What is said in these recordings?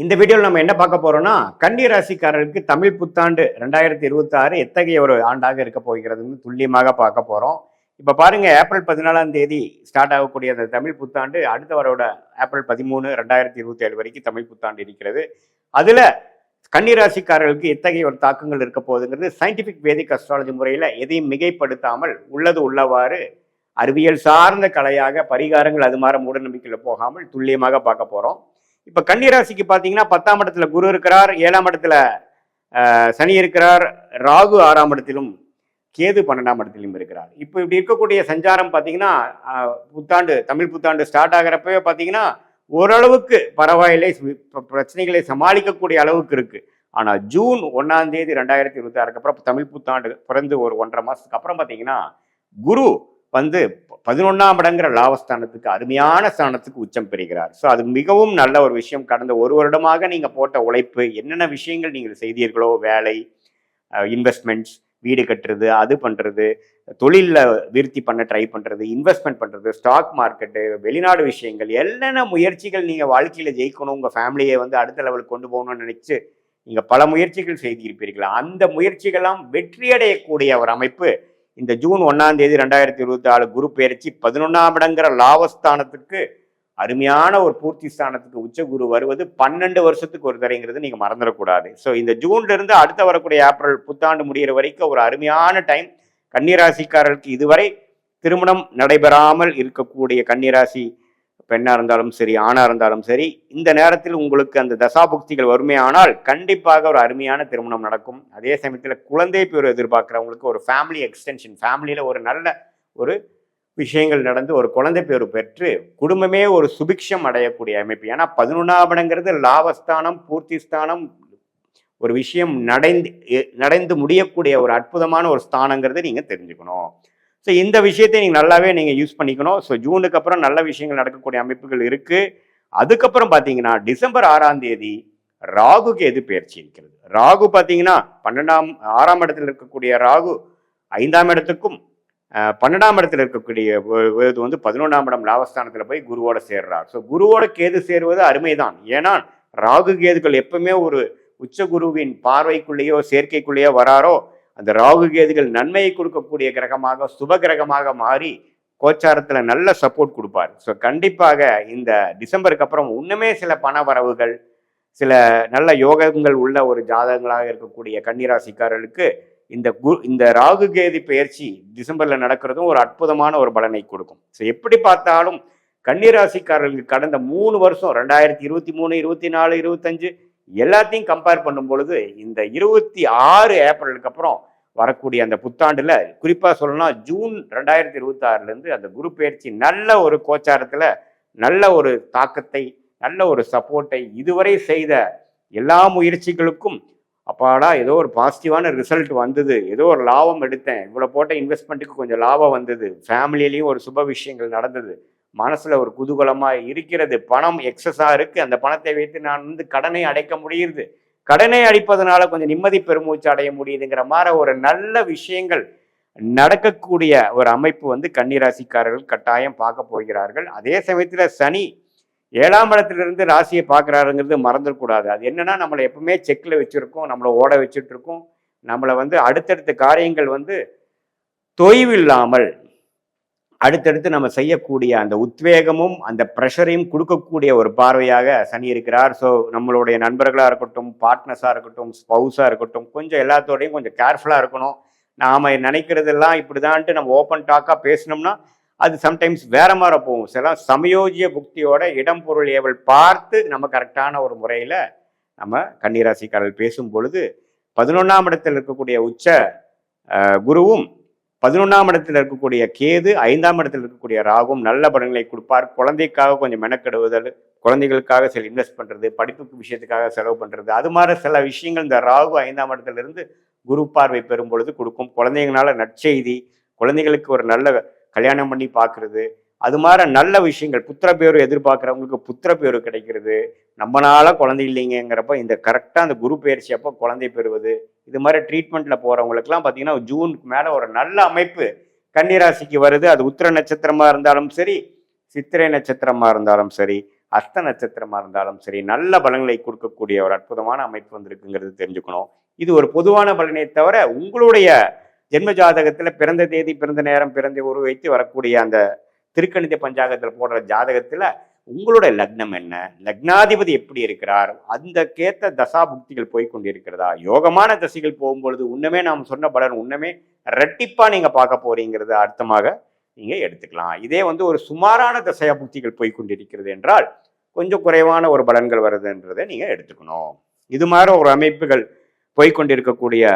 இந்த வீடியோவில் நம்ம என்ன பார்க்க போறோம்னா, கன்னி ராசிக்காரர்களுக்கு தமிழ் புத்தாண்டு 2026 எத்தகைய ஒரு ஆண்டாக இருக்க போகிறதுன்னு துல்லியமாக பார்க்க போறோம். இப்ப பாருங்க, ஏப்ரல் 14ஆம் தேதி ஸ்டார்ட் ஆகக்கூடிய அந்த தமிழ் புத்தாண்டு அடுத்த வரோட ஏப்ரல் 13, 2027 வரைக்கும் தமிழ் புத்தாண்டு இருக்கிறது. அதுல கன்னி ராசிக்காரர்களுக்கு எத்தகைய ஒரு தாக்கங்கள் இருக்க போகுதுங்கிறது சயின்டிபிக் வேதிக் அஸ்ட்ராலஜி முறையில எதையும் மிகைப்படுத்தாமல் உள்ளது உள்ளவாறு அறிவியல் சார்ந்த கலையாக பரிகாரங்கள் அது மாதிரி மூட நம்பிக்கையில போகாமல் துல்லியமாக பார்க்க போறோம். இப்ப கன்னிராசிக்கு பாத்தீங்கன்னா 10ஆம் இடத்துல குரு இருக்கிறார், 7ஆம் இடத்துல சனி இருக்கிறார், ராகு 6ஆம் இடத்திலும் கேது 12ஆம் இடத்திலும் இருக்கிறார். இப்போ இப்படி இருக்கக்கூடிய சஞ்சாரம் பாத்தீங்கன்னா புத்தாண்டு தமிழ் புத்தாண்டு ஸ்டார்ட் ஆகிறப்பவே பாத்தீங்கன்னா ஓரளவுக்கு பரவாயில்லை, பிரச்சனைகளை சமாளிக்கக்கூடிய அளவுக்கு இருக்கு. ஆனா ஜூன் 1ஆம் தேதி 2026 அப்புறம் தமிழ் புத்தாண்டு பிறந்து ஒரு 1.5 மாசத்துக்கு அப்புறம் பாத்தீங்கன்னா குரு வந்து 11ஆம் இடங்கிற லாபஸ்தானத்துக்கு அருமையான ஸ்தானத்துக்கு உச்சம் பெறுகிறார். ஸோ அது மிகவும் நல்ல ஒரு விஷயம். கடந்த ஒரு வருடமாக நீங்க போட்ட உழைப்பு, என்னென்ன விஷயங்கள் நீங்கள் செய்தீர்களோ, வேலை, இன்வெஸ்ட்மெண்ட்ஸ், வீடு கட்டுறது, அது பண்றது, தொழிலில் விருத்தி பண்ண ட்ரை பண்றது, இன்வெஸ்ட்மெண்ட் பண்றது, ஸ்டாக் மார்க்கெட்டு, வெளிநாடு விஷயங்கள், என்னென்ன முயற்சிகள் நீங்க வாழ்க்கையில ஜெயிக்கணும், உங்க ஃபேமிலியை வந்து அடுத்த லெவலுக்கு கொண்டு போகணும்னு நினைச்சு நீங்க பல முயற்சிகள் செய்திருப்பீர்கள். அந்த முயற்சிகள்லாம் வெற்றியடையக்கூடிய ஒரு அமைப்பு இந்த ஜூன் 1ஆம் தேதி 2024 குரு பெயர்ச்சி 11ஆம் இடங்கிற லாபஸ்தானத்துக்கு அருமையான ஒரு பூர்த்தி ஸ்தானத்துக்கு உச்ச குரு வருவது 12 வருஷத்துக்கு ஒரு தரைங்கிறது நீங்க மறந்துடக்கூடாது. ஸோ இந்த ஜூன்ல இருந்து அடுத்த வரக்கூடிய ஏப்ரல் புத்தாண்டு முடிகிற வரைக்கும் ஒரு அருமையான டைம். கன்னிராசிக்காரர்களுக்கு இதுவரை திருமணம் நடைபெறாமல் இருக்கக்கூடிய கன்னிராசி பெண்ணா இருந்தாலும் சரி, ஆணா இருந்தாலும் சரி, இந்த நேரத்தில் உங்களுக்கு அந்த தசாபுக்திகள் வறுமையானால் கண்டிப்பாக ஒரு அருமையான திருமணம் நடக்கும். அதே சமயத்தில் குழந்தை பேர் எதிர்பார்க்கிறவங்களுக்கு ஒரு ஃபேமிலி எக்ஸ்டென்ஷன், ஃபேமிலியில ஒரு நல்ல ஒரு விஷயங்கள் நடந்து ஒரு குழந்தை பேர் பெற்று குடும்பமே ஒரு சுபிக்ஷம் அடையக்கூடிய அமைப்பு. ஏன்னா 11ஆம் இடங்கிறது லாபஸ்தானம், பூர்த்தி ஸ்தானம், ஒரு விஷயம் நடந்து முடியக்கூடிய ஒரு அற்புதமான ஒரு ஸ்தானங்கிறது நீங்க தெரிஞ்சுக்கணும். ஸோ இந்த விஷயத்தை நீங்கள் நல்லாவே நீங்கள் யூஸ் பண்ணிக்கணும். ஸோ ஜூனுக்கு அப்புறம் நல்ல விஷயங்கள் நடக்கக்கூடிய அமைப்புகள் இருக்கு. அதுக்கப்புறம் பார்த்தீங்கன்னா டிசம்பர் 6ஆம் தேதி ராகு கேது பெயர்ச்சி இருக்கிறது. ராகு பார்த்தீங்கன்னா 6ஆம் இடத்துல இருக்கக்கூடிய ராகு 5ஆம் இடத்துக்கும் 12ஆம் இடத்துல இருக்கக்கூடிய வந்து 11ஆம் இடம் லாபஸ்தானத்தில் போய் குருவோட சேர்றார். ஸோ குருவோட கேது சேருவது அருமைதான். ஏன்னா ராகு கேதுகள் எப்பவுமே ஒரு உச்ச குருவின் பார்வைக்குள்ளேயோ சேர்க்கைக்குள்ளேயோ வராரோ அந்த ராகு கேதுகள் நன்மையை கொடுக்கக்கூடிய கிரகமாக சுப கிரகமாக மாறி கோச்சாரத்துல நல்ல சப்போர்ட் கொடுப்பார். ஸோ கண்டிப்பாக இந்த டிசம்பருக்கு அப்புறம் இன்னுமே சில பண வரவுகள், சில நல்ல யோகங்கள் உள்ள ஒரு ஜாதகங்களாக இருக்கக்கூடிய கன்னிராசிக்காரர்களுக்கு இந்த ராகு கேது பெயர்ச்சி டிசம்பர்ல நடக்கிறதும் ஒரு அற்புதமான ஒரு பலனை கொடுக்கும். ஸோ எப்படி பார்த்தாலும் கன்னிராசிக்காரர்களுக்கு கடந்த 3 வருஷம் 2023, 24, 25 எல்லாத்தையும் கம்பேர் பண்ணும் பொழுது இந்த 26 ஏப்ரலுக்கு அப்புறம் வரக்கூடிய அந்த புத்தாண்டுல குறிப்பா சொல்லணும்னா ஜூன் 2026 இருந்து அந்த குரு பெயர்ச்சி நல்ல ஒரு கோச்சாரத்துல நல்ல ஒரு தாக்கத்தை, நல்ல ஒரு சப்போர்ட்டை, இதுவரை செய்த எல்லா முயற்சிகளுக்கும் அப்பாடா ஏதோ ஒரு பாசிட்டிவான ரிசல்ட் வந்தது, ஏதோ ஒரு லாபம் எடுத்தேன், இவ்வளவு போட்ட இன்வெஸ்ட்மெண்ட்டுக்கு கொஞ்சம் லாபம் வந்தது, ஃபேமிலியிலையும் ஒரு சுப விஷயங்கள் நடந்தது, மனசுல ஒரு குதூகலமா இருக்கிறது, பணம் எக்ஸஸா இருக்கு, அந்த பணத்தை வைத்து நான் வந்து கடனை அடைக்க முடியுது, கடனை அடிப்பதனால கொஞ்சம் நிம்மதி பெருமூச்சு அடைய முடியுதுங்கிற மாதிரி ஒரு நல்ல விஷயங்கள் நடக்கக்கூடிய ஒரு அமைப்பு வந்து கன்னிராசிக்காரர்கள் கட்டாயம் பார்க்க போகிறார்கள். அதே சமயத்துல சனி 7ஆம் இடத்திலிருந்து ராசியை பார்க்கிறாருங்கிறது மறந்துடக்கூடாது. அது என்னன்னா நம்மளை எப்பவுமே செக்ல வச்சிருக்கோம், நம்மளை ஓட வச்சுட்டு இருக்கோம், நம்மளை வந்து அடுத்தடுத்த காரியங்கள் வந்து தொய்வு இல்லாமல் அடுத்தடுத்து நம்ம செய்யக்கூடிய அந்த உத்வேகமும் அந்த ப்ரெஷரையும் கொடுக்கக்கூடிய ஒரு பார்வையாக சனி இருக்கிறார். ஸோ நம்மளுடைய நண்பர்களாக இருக்கட்டும், பார்ட்னர்ஸாக இருக்கட்டும், ஸ்பவுஸாக இருக்கட்டும், கொஞ்சம் எல்லாத்தோடையும் கொஞ்சம் கேர்ஃபுல்லாக இருக்கணும். நாம் நினைக்கிறதெல்லாம் இப்படிதான்ட்டு நம்ம ஓப்பன் டாக்காக பேசினோம்னா அது சம்டைம்ஸ் வேற மாதிரி போகும். சில சமயோஜிய புக்தியோட இடம் பொருள் ஏவல் பார்த்து நம்ம கரெக்டான ஒரு முறையில் நம்ம கன்னிராசிக்காரர்கள் பேசும் பொழுது 11ஆம் இடத்தில் இருக்கக்கூடிய உச்ச குருவும் 11ஆம் இடத்துல இருக்கக்கூடிய கேது 5ஆம் இடத்துல இருக்கக்கூடிய ராகும் நல்ல பலன்களை கொடுப்பார். குழந்தைக்காக கொஞ்சம் மெனக்கெடுவதல், குழந்தைகளுக்காக சில இன்வெஸ்ட் பண்றது, படிப்புக்கு விஷயத்துக்காக செலவு பண்றது, அது மாதிரி சில விஷயங்கள் இந்த ராகு 5ஆம் இடத்துல இருந்து குரு பார்வை பெறும் பொழுது கொடுக்கும். குழந்தைங்களால நற்செய்தி, குழந்தைகளுக்கு ஒரு நல்ல கல்யாணம் பண்ணி பார்க்கறது, அது மாதிரி நல்ல விஷயங்கள், புத்திர பேரு எதிர்பார்க்குறவங்களுக்கு புத்திர பேரு கிடைக்கிறது, நம்மளால குழந்தை இல்லைங்கிறப்ப இந்த கரெக்டாக அந்த குரு பயிற்சி அப்போ குழந்தை பெறுவது, இது மாதிரி ட்ரீட்மெண்ட்ல போறவங்களுக்குலாம் பார்த்தீங்கன்னா ஜூனுக்கு மேலே ஒரு நல்ல அமைப்பு கன்னிராசிக்கு வருது. அது உத்திர நட்சத்திரமா இருந்தாலும் சரி, சித்திரை நட்சத்திரமா இருந்தாலும் சரி, அஸ்த நட்சத்திரமா இருந்தாலும் சரி நல்ல பலன்களை கொடுக்கக்கூடிய ஒரு அற்புதமான அமைப்பு வந்திருக்குங்கிறது தெரிஞ்சுக்கணும். இது ஒரு பொதுவான பலனை தவிர உங்களுடைய ஜென்ம ஜாதகத்துல பிறந்த தேதி, பிறந்த நேரம், பிறந்த ஊர் வைத்து வரக்கூடிய அந்த திருக்கணித பஞ்சாங்கத்துல போடுற ஜாதகத்துல உங்களுடைய லக்னம் என்ன, லக்னாதிபதி எப்படி இருக்கிறார், அந்த கேத்த தசா புக்திகள் போய் கொண்டிருக்கிறதா, யோகமான தசைகள் போகும்பொழுது உண்மையே நாம் சொன்ன பலன் உண்மையே ரெட்டிப்பா நீங்க பார்க்க போறீங்கிறது அர்த்தமாக நீங்க எடுத்துக்கலாம். இதே ஒரு சுமாரான தசையா புக்திகள் போய் கொண்டிருக்கிறது என்றால் கொஞ்சம் குறைவான ஒரு பலன்கள் வருதுன்றதை நீங்க எடுத்துக்கணும். இது மாதிரி ஒரு அமைப்புகள் போய்கொண்டிருக்கக்கூடிய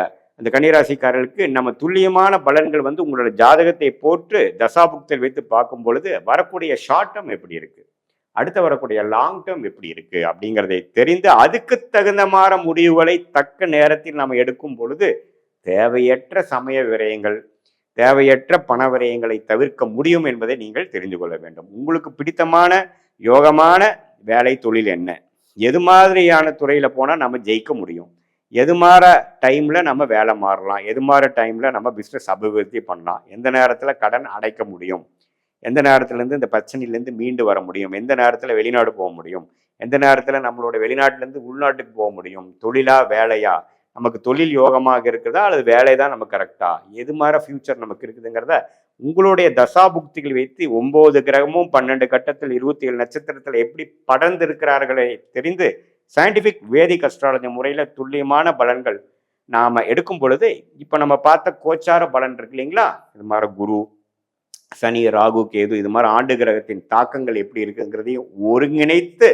அந்த கன்னிராசிக்காரர்களுக்கு நம்ம துல்லியமான பலன்கள் உங்களோட ஜாதகத்தை போட்டு தசாபுக்தல் வைத்து பார்க்கும் பொழுது வரக்கூடிய ஷார்ட் டேர்ம் எப்படி இருக்கு, அடுத்து வரக்கூடிய லாங் டேர்ம் எப்படி இருக்கு அப்படிங்கிறதை தெரிந்து அதுக்கு தகுந்த மாதிரி முடிவுகளை தக்க நேரத்தில் நாம் எடுக்கும் பொழுது தேவையற்ற சமய விரயங்கள், தேவையற்ற பண விரயங்களை தவிர்க்க முடியும் என்பதை நீங்கள் தெரிந்து கொள்ள வேண்டும். உங்களுக்கு பிடித்தமான யோகமான வேலை தொழில் என்ன, எது மாதிரியான துறையில போனா நம்ம ஜெயிக்க முடியும், எது மாற டைம்ல நம்ம வேலை மாறலாம், எது மாற டைம்ல நம்ம பிஸ்னஸ் அபிவிருத்தி பண்ணலாம், எந்த நேரத்துல கடன் அடைக்க முடியும், எந்த நேரத்துலேருந்து இந்த பிரச்சனையிலேருந்து மீண்டு வர முடியும், எந்த நேரத்தில் வெளிநாடு போக முடியும், எந்த நேரத்தில் நம்மளோட வெளிநாட்டிலேருந்து உள்நாட்டுக்கு போக முடியும், தொழிலா வேலையா, நமக்கு தொழில் யோகமாக இருக்குதா அல்லது வேலை தான் நமக்கு கரெக்டா, எது மாதிரி ஃபியூச்சர் நமக்கு இருக்குதுங்கிறத உங்களுடைய தசாபுக்திகள் வைத்து 9 கிரகமும் 12 கட்டத்தில் 27 நட்சத்திரத்தில் எப்படி படர்ந்து இருக்கிறார்களை தெரிந்து சயின்டிஃபிக் வேதிக் அஸ்ட்ராலஜி முறையில் துல்லியமான பலன்கள் நாம் எடுக்கும் பொழுது இப்போ நம்ம பார்த்த கோச்சார பலன் இருக்கு இல்லைங்களா, இது மாதிரி குரு, சனி, ராகு, கேது, இது மாதிரி ஆண்டு கிரகத்தின் தாக்கங்கள் எப்படி இருக்குங்கிறதையும் ஒருங்கிணைத்து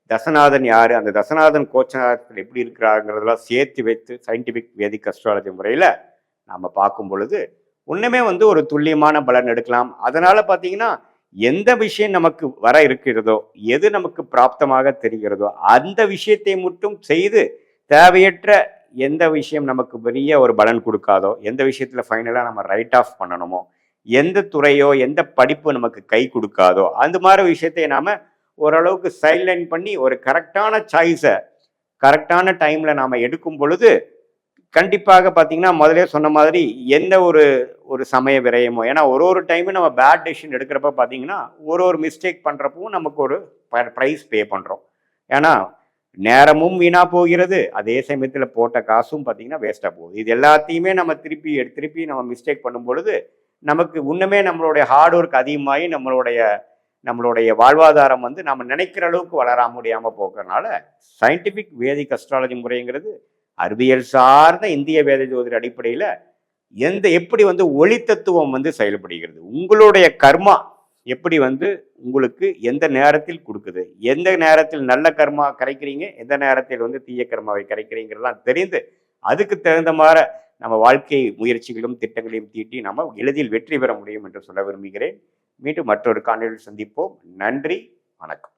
தசநாதன் யாரு, அந்த தசநாதன் கோச்சாரத்தில் எப்படி இருக்கிறாங்கிறதெல்லாம் சேர்த்து வைத்து சயின்டிஃபிக் வேதிக் அஸ்ட்ராலஜி முறையில் நாம் பார்க்கும் பொழுது ஒன்றுமே ஒரு துல்லியமான பலன் எடுக்கலாம். அதனால பார்த்தீங்கன்னா எந்த விஷயம் நமக்கு வர இருக்கிறதோ, எது நமக்கு பிராப்தமாக தெரிகிறதோ அந்த விஷயத்தை மட்டும் செய்து தேவையற்ற எந்த விஷயம் நமக்கு பெரிய ஒரு பலன் கொடுக்காதோ, எந்த விஷயத்துல ஃபைனலாக நம்ம ரைட் ஆஃப் பண்ணணுமோ, எந்த துறையோ எந்த படிப்பு நமக்கு கை கொடுக்காதோ அந்த மாதிரி விஷயத்தை நாம ஓரளவுக்கு சைட்லைன் பண்ணி ஒரு கரெக்டான சாய்ஸை கரெக்டான டைம்ல நாம எடுக்கும் பொழுது கண்டிப்பாக பார்த்தீங்கன்னா முதலே சொன்ன மாதிரி எந்த ஒரு சமய விரயமோ, ஏன்னா ஒரு டைமும் நம்ம பேட் டெசிஷன் எடுக்கிறப்ப பார்த்தீங்கன்னா ஒரு மிஸ்டேக் பண்ணுறப்பவும் நமக்கு ஒரு ப்ரைஸ் பே பண்ணுறோம். ஏன்னா நேரமும் வீணாக போகிறது, அதே சமயத்தில் போட்ட காசும் பார்த்தீங்கன்னா வேஸ்ட்டாக போகுது. இது எல்லாத்தையுமே நம்ம திருப்பி நம்ம மிஸ்டேக் பண்ணும் பொழுது நமக்கு இன்னுமே நம்மளுடைய ஹார்ட் ஒர்க் அதிகமாகி நம்மளுடைய வாழ்வாதாரம் நம்ம நினைக்கிற அளவுக்கு வளர முடியாமல் போகிறதுனால சயின்டிஃபிக் வேதிக் அஸ்ட்ராலஜி முறைங்கிறது அறிவியல் சார்ந்த இந்திய வேத ஜோதிட அடிப்படையில் எப்படி ஒளி தத்துவம் செயல்படுகிறது, உங்களுடைய கர்மா எப்படி உங்களுக்கு எந்த நேரத்தில் கொடுக்குது, எந்த நேரத்தில் நல்ல கர்மா கரைக்கிறீங்க, எந்த நேரத்தில் தீய கர்மாவை கரைக்கிறீங்கிறதெல்லாம் தெரிந்து அதுக்கு தகுந்த மாதிரி நம்ம வாழ்க்கை முயற்சிகளும் திட்டங்களையும் தீட்டி நம்ம எளிதில் வெற்றி பெற முடியும் என்று சொல்ல விரும்புகிறேன். மீண்டும் மற்றொரு காணொலியில் சந்திப்போம். நன்றி, வணக்கம்.